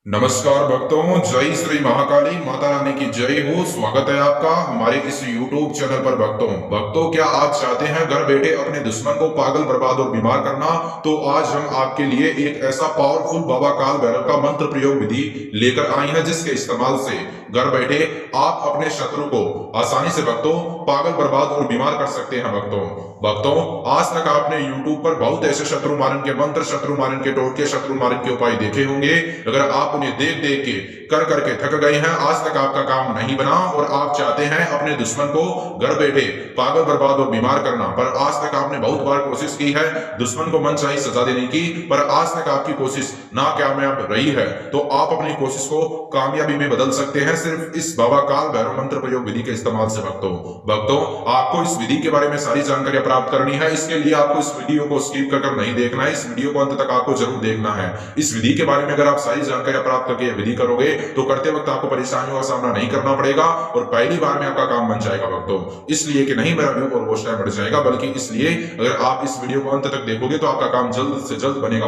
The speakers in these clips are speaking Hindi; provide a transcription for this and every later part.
नमस्कार भक्तों, जय श्री महाकाली माता रानी की जय हो। स्वागत है आपका हमारे इस YouTube चैनल पर। भक्तों क्या आप चाहते हैं घर बैठे अपने दुश्मन को पागल, बर्बाद और बीमार करना? तो आज हम आपके लिए एक ऐसा पावरफुल बाबा काल भैरव का मंत्र प्रयोग विधि लेकर आए हैं, जिसके इस्तेमाल से घर बैठे आप अपने शत्रु को आसानी से भक्तों पागल, बर्बाद और बीमार कर सकते हैं। भक्तों आज तक आपने YouTube पर बहुत ऐसे शत्रु मारन के मंत्र, शत्रु मारन के टोटके, शत्रु मारन के उपाय देखे होंगे। अगर आप उन्हें देख देख के कर करके थक गए हैं, आज तक आपका काम नहीं बना और आप चाहते हैं अपने दुश्मन को घर बैठे पागल, बर्बाद और बीमार करना, पर आज तक आपने बहुत बार कोशिश की है दुश्मन को मनचाही सजा देने की, पर आज तक आपकी कोशिश नाकामयाब रही है, तो आप अपनी कोशिश को कामयाबी में बदल सकते हैं सिर्फ इस बाबा काल भैरव मंत्र प्रयोग विधि के इस्तेमाल से। भक्तों आपको इस विधि के बारे में सारी जानकारी प्राप्त करनी है। इसके लिए आपको इस वीडियो को स्किप कर नहीं देखना है, इस वीडियो को अंत तक आपको जरूर देखना है। इस विधि के बारे में अगर आप सारी जानकारी प्राप्त करके विधि करोगे तो करते वक्त आपको परेशानियों का सामना नहीं करना पड़ेगा और पहली बार में आपका काम बन जाएगा। भक्तों इसलिए कि नहीं मेरा व्यू और वॉच टाइम बढ़ जाएगा, बल्कि इसलिए अगर आप इस वीडियो को अंत तक देखोगे तो आपका काम जल्द से जल्द बनेगा।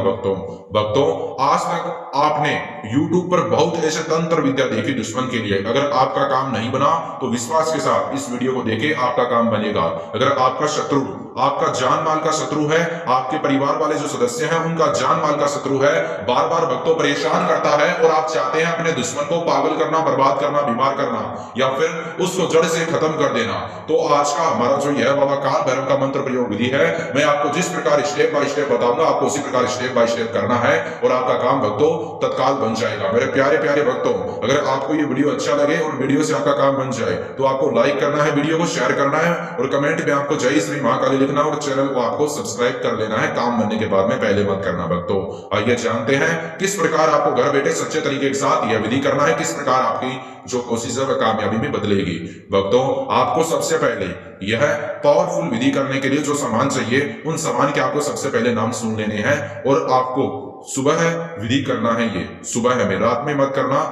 भक्तों आज तक आपने YouTube पर बहुत ऐसे तंत्र विद्या देखी दुश्मन के लिए, अगर आपका काम नहीं बना तो विश्वास के साथ इस वीडियो को देखे आपका काम बनेगा। अगर आपका शत्रु आपका जान माल का शत्रु है, आपके परिवार वाले जो सदस्य हैं उनका जान माल का शत्रु है, बार बार भक्तों परेशान करता है और आप चाहते हैं अपने दुश्मन को पागल करना, बर्बाद करना, बीमार करना या फिर उसको जड़ से खत्म कर देना, तो आज का हमारा जो यह बाबा काल भैरव का मंत्र प्रयोग विधि है, मैं आपको जिस प्रकार स्टेप बाय स्टेप बताऊंगा आपको उसी प्रकार स्टेप बाय स्टेप करना है और आपका काम भक्तों तत्काल बन जाएगा। मेरे प्यारे प्यारे भक्तों अगर आपको ये वीडियो अच्छा लगे और वीडियो से आपका काम बन जाए तो आपको लाइक करना है, वीडियो को शेयर करना है और कमेंट में आपको जय श्री महाकाली लिखना और चैनल को आपको सब्सक्राइब कर लेना है। काम बनने के बाद में पहले मत करना। भक्तों आइए जानते हैं किस प्रकार आपको घर बैठे सच्चे तरीके के साथ यह विधि करना है, किस प्रकार आपकी जो कोशिश है वह कामयाबी में बदलेगी। भक्तों आपको सबसे पहले यह पावरफुल विधि करने के लिए जो सामान चाहिए उन सामान के आपको सबसे पहले नाम सुन लेने हैं और आपको सुबह विधि करना है। ये सुबह में, रात में मत करना।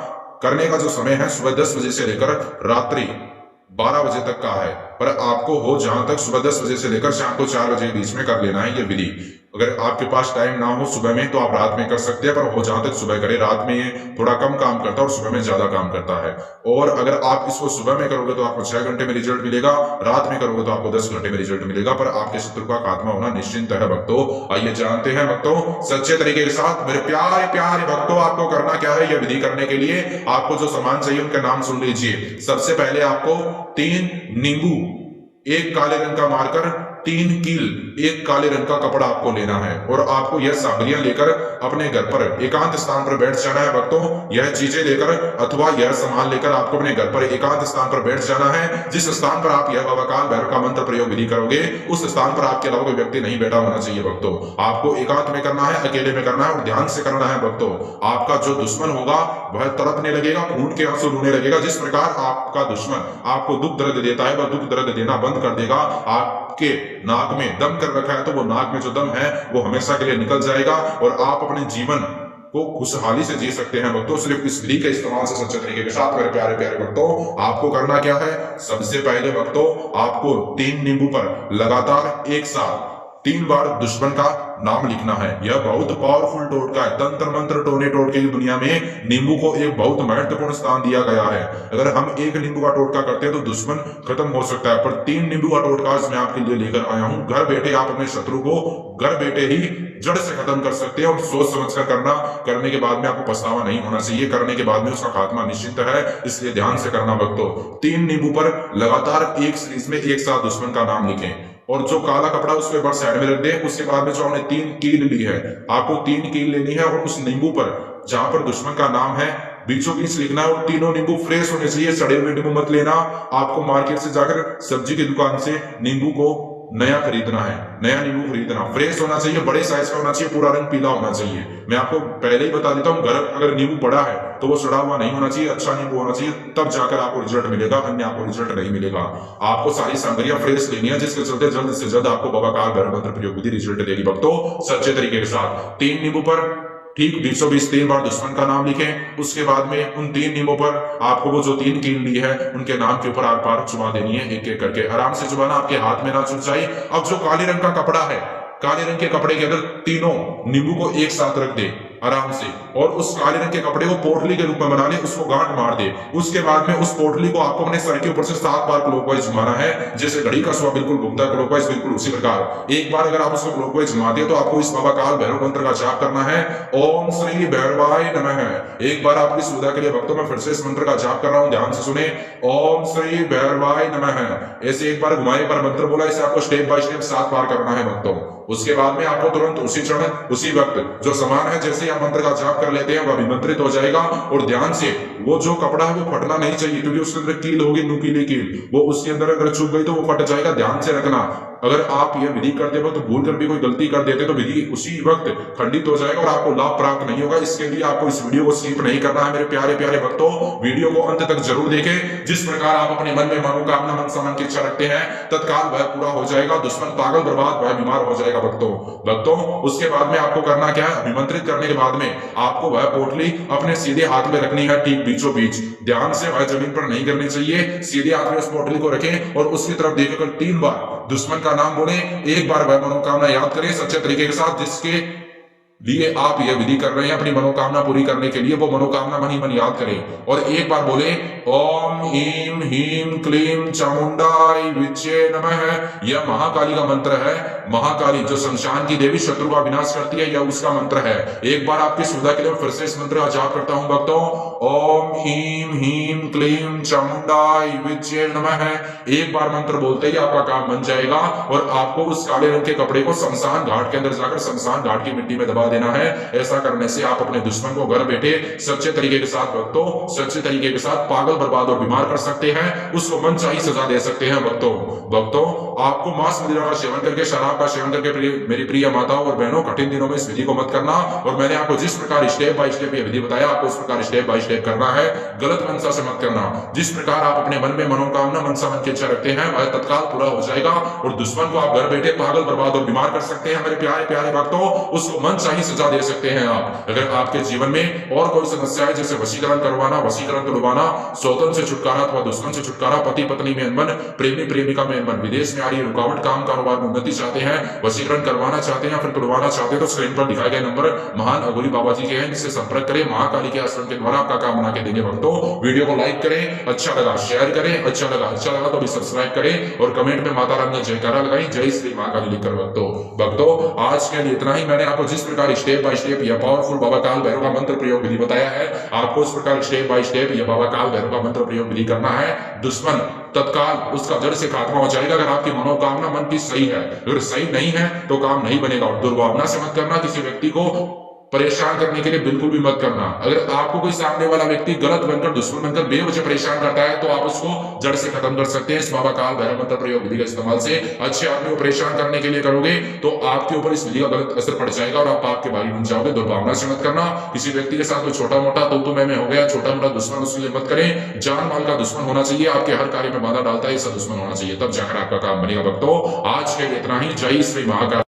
करने का जो समय है सुबह 10 बजे से लेकर रात्रि 12 बजे तक का है, पर आपको हो जहां तक सुबह 10 बजे से लेकर शाम को 4 बजे के बीच में कर लेना है ये विधि। अगर आपके पास टाइम ना हो सुबह में तो आप रात में कर सकते हैं, पर हो जहां तक सुबह करें। रात में ये थोड़ा कम काम करता है और सुबह में ज्यादा काम करता है। और अगर आप इसको सुबह में करोगे तो आपको 6 घंटे में रिजल्ट मिलेगा, रात में करोगे तो आपको 10 घंटे में रिजल्ट मिलेगा, पर आपके शत्रु का खात्मा होना निश्चिंत है। भक्तों आइए जानते हैं भक्तों सच्चे तरीके के साथ। मेरे प्यारे प्यारे भक्तों आपको करना क्या है यह विधि करने के लिए आपको जो सामान चाहिए उनके नाम सुन लीजिए। सबसे पहले आपको 3 नींबू, एक काले रंग का मार्कर, 3 कील, एक काले रंग का कपड़ा आपको लेना है और आपको यह सामग्रियां लेकर अपने घर पर एकांत स्थान पर बैठ जाना है। भक्तों यह चीजें लेकर अथवा यह सामान लेकर आपको अपने घर पर एकांत स्थान पर बैठ जाना है। जिस स्थान पर आप यह बाबा काल भैरव का मंत्र प्रयोग विधि करोगे उस स्थान पर आपके अलावा कोई व्यक्ति नहीं बैठा होना चाहिए। भक्तों आपको एकांत में करना है, अकेले में करना है और ध्यान से करना है। भक्तों आपका जो दुश्मन होगा वह तड़पने लगेगा, खून के आंसू रोने लगेगा। जिस प्रकार आपका दुश्मन आपको दुख दर्द देता है वह दुख दर्द देना बंद कर देगा। आपके नाक में दम कर रखा है तो वो नाक में जो दम है वो हमेशा के लिए निकल जाएगा और आप अपने जीवन को खुशहाली से जी सकते हैं। भक्तों सिर्फ इस विधि के इस्तेमाल से सच्चे तरीके के साथ। मेरे प्यारे प्यारे भक्तों आपको करना क्या है, सबसे पहले भक्तों आपको 3 नींबू पर लगातार एक साथ 3 बार दुश्मन का नाम लिखना है। यह बहुत पावरफुल टोटका है। तंत्र मंत्र टोने टोटके की दुनिया में नींबू को एक बहुत महत्वपूर्ण स्थान दिया गया है। अगर हम एक नींबू का टोटका करते हैं तो दुश्मन खत्म हो सकता है, पर 3 नींबू का टोटका मैं आपके लिए लेकर आया हूं। घर बैठे आप अपने शत्रु को घर बैठे ही जड़ से खत्म कर सकते हैं और सोच समझ कर करना। करने के बाद में आपको पछतावा नहीं होना चाहिए, करने के बाद में उसका खात्मा निश्चित है, इसलिए ध्यान से करना। भक्तों 3 नींबू पर लगातार एक सीरीज में एक साथ दुश्मन का नाम लिखें और जो काला कपड़ा उसके ऊपर साइड में रख दे। उसके बाद में जो हमने 3 कील ली है, आपको 3 कील लेनी है और उस नींबू पर जहां पर दुश्मन का नाम है बीचों बीच लिखना है और तीनों नींबू फ्रेश होने चाहिए, सड़े हुए नींबू मत लेना। आपको मार्केट से जाकर सब्जी की दुकान से नींबू को नया खरीदना है, नया नींबू खरीदना, फ्रेश होना चाहिए, बड़े साइज का होना चाहिए, पूरा रंग पीला होना चाहिए। मैं आपको पहले ही बता देता हूँ घर अगर नींबू बड़ा है तो वो सड़ा हुआ नहीं होना चाहिए, अच्छा नींबू होना चाहिए, तब जाकर आपको रिजल्ट मिलेगा, अन्य आपको रिजल्ट नहीं मिलेगा। आपको सारी सामग्रियां फ्रेश लेनी है, जिसके चलते जल्द से जल्द आपको बाबा काल भैरव मंत्र प्रयोग विधि रिजल्ट देगी। भक्तों सच्चे तरीके के साथ 3 नींबू पर ठीक 20-20 3 बार दुश्मन का नाम लिखें। उसके बाद में उन 3 नींबों पर आपको वो जो 3 कील ली है उनके नाम के ऊपर आर पार चुबा देनी है, एक एक करके आराम से चुबाना, आपके हाथ में ना चुभ जाए। अब जो काले रंग का कपड़ा है, काले रंग के कपड़े के अंदर तीनों नींबू को एक साथ रख दे आराम से, और उस काले रंग के कपड़े को पोटली के रूप में बना ले, उसको गांठ मार दे। उसके बाद में उस पोटली को आपको अपने सर के ऊपर से 7 बार क्लॉकवाइज घुमाना है, जैसे घड़ी का सुआ बिल्कुल घूमता है क्लॉकवाइज, बिल्कुल उसी प्रकार एक बार अगर आप उसको क्लॉकवाइज घुमाते हो तो आपको इस बाबा काल भैरव मंत्र का जाप करना है, ओम श्री भैरवाय नमः। एक बार आपकी सुविधा के लिए भक्तों में फिर से इस मंत्र का जाप कर रहा हूं, ध्यान से सुने, ओम श्री भैरवाय नमः। ऐसे एक बार घुमाए, एक बार मंत्र बोला, इसे आपको स्टेप बाय स्टेप 7 बार करना है भक्तों। उसके बाद में आपको तुरंत उसी क्षण उसी वक्त जो सामान है, जैसे ही आप मंत्र का जाप कर लेते हैं, वह अभिमंत्रित हो जाएगा। और ध्यान से, वो जो कपड़ा है वो फटना नहीं चाहिए, क्योंकि उसके अंदर कील होगी, नुकीली कील, वो उसके अंदर अगर चुभ गई तो वो फट जाएगा। ध्यान से रखना, अगर आप यह विधि करते हो तो भूल कर भी कोई गलती कर देते तो विधि उसी वक्त खंडित हो जाएगा और आपको लाभ प्राप्त नहीं होगा। इसके लिए आपको इस वीडियो को स्किप नहीं करना है मेरे प्यारे प्यारे भक्तों, वीडियो को अंत तक जरूर देखें। जिस प्रकार आप अपने मन में मनोकामना मनसामान की इच्छा रखते हैं, तत्काल वह पूरा हो जाएगा। दुश्मन पागल बर्बाद, वह बीमार हो जाएगा भक्तों। उसके बाद में आपको करना क्या है, अभिमंत्रित करने के बाद में आपको वह पोटली अपने सीधे हाथ में रखनी है, ठीक बीचों बीच। ध्यान से, वह जमीन पर नहीं करनी चाहिए, सीधे हाथ में उस पोटली को रखें और उसकी तरफ देखकर 3 बार दुश्मन का नाम बोले। एक बार वह मनोकामना याद करें सच्चे तरीके के साथ, जिसके लिए आप यह विधि कर रहे हैं अपनी मनोकामना पूरी करने के लिए, वो मनोकामना मन ही मन याद करें और एक बार बोले, ओम ह्रीम ह्रीम क्लीम चामुंडाय विच्चे नमः। यह महाकाली का मंत्र है। महाकाली जो शमशान की देवी, शत्रु का विनाश करती है, यह उसका मंत्र है। एक बार आपकी सुविधा के लिए फिर से इस मंत्र का जाप करता हूं भक्तों, ओम ह्रीम ह्रीम क्लीम चामुंडाय विच्चे नमः। एक बार मंत्र बोलते ही आपका काम बन जाएगा और आपको उस काले रंग के कपड़े को शमशान घाट के अंदर जाकर शमशान घाट की मिट्टी में दबा देना है। ऐसा करने से आप अपने दुश्मन को घर बैठे सच्चे तरीके के साथ भक्तों, सच्चे तरीके के साथ पागल बर्बाद और बीमार कर सकते हैं, उसको मनचाही सजा दे सकते हैं भक्तों। आपको मांस मदिरा का सेवन करके, शराब का सेवन करके मेरी प्रिय माताओं और बहनों, कठिन दिनों में इस विधि को मत करना। और मैंने आपको जिस प्रकार स्टेप बाय स्टेप ये विधि बताया, आपको उस प्रकार स्टेप बाय स्टेप करना है। गलत मनसा से मत करना। जिस प्रकार आप अपने मन में मनोकामना मनसा की इच्छा रखते हैं, वह तत्काल पूरा हो जाएगा और दुश्मन को आप घर बैठे पागल बर्बाद और बीमार कर सकते हैं मेरे प्यारे प्यारे भक्तों। उसको मनचाही सजा दे सकते हैं आप। अगर आपके जीवन में और कोई समस्या है, जैसे वशीकरण करवाना, वशीकरण तुड़वाना, सौतन से छुटकारा अथवा दुश्मन से छुटकारा, पति पत्नी में अनबन, प्रेमी प्रेमिका में अनबन, विदेश में आ रही रुकावट, काम कारोबार में उन्नति चाहते हैं, वशीकरण करवाना चाहते हैं, फिर तुड़वाना चाहते हैं, तो स्क्रीन पर दिखाए गए नंबर महान अघोरी बाबा जी के हैं, जिससे संपर्क करें। महाकाली के आश्रम के द्वारा आपका काम बना के देंगे भक्तों। वीडियो को लाइक करें, अच्छा लगा शेयर करें, अच्छा लगा तो भी सब्सक्राइब करें और कमेंट में माता रानी जयकारा लगाई, जय श्री महाकाली लिखकर भक्तों। आज के लिए इतना ही। मैंने आपको जिस प्रकार स्टेप बाय स्टेप यह पावरफुल बाबा काल भैरव का मंत्र प्रयोग विधि बताया है, आपको इस प्रकार स्टेप बाय स्टेप यह बाबा काल भैरव का मंत्र प्रयोग विधि करना है। दुश्मन तत्काल उसका जड़ से खात्मा हो जाएगा। अगर आपकी मनोकामना मन की सही है, अगर सही नहीं है तो काम नहीं बनेगा। और दुर्भावना से मत करना, किसी व्यक्ति को परेशान करने के लिए बिल्कुल भी मत करना। अगर आपको कोई सामने वाला व्यक्ति गलत बनकर, दुश्मन बनकर बेवजह परेशान करता है, तो आप उसको जड़ से खत्म कर सकते हैं इस बाबा काल भैरव मंत्र प्रयोग विधि का इस्तेमाल से। अच्छे आदमी को परेशान करने के लिए करोगे तो आपके ऊपर इस विधि का गलत असर पड़ जाएगा और आप आपके भाई बन जाओगे। दुर्भावना से मत करना। किसी व्यक्ति के साथ कोई छोटा मोटा तो मैं हो गया, छोटा मोटा दुश्मन उसके लिए मत करें। जान माल का दुश्मन होना चाहिए, आपके हर कार्य में बाधा डालता है ऐसा दुश्मन होना चाहिए, तब जाकर आपका काम बनेगा भक्तों। आज के लिए इतना ही। जय श्री महाकाल।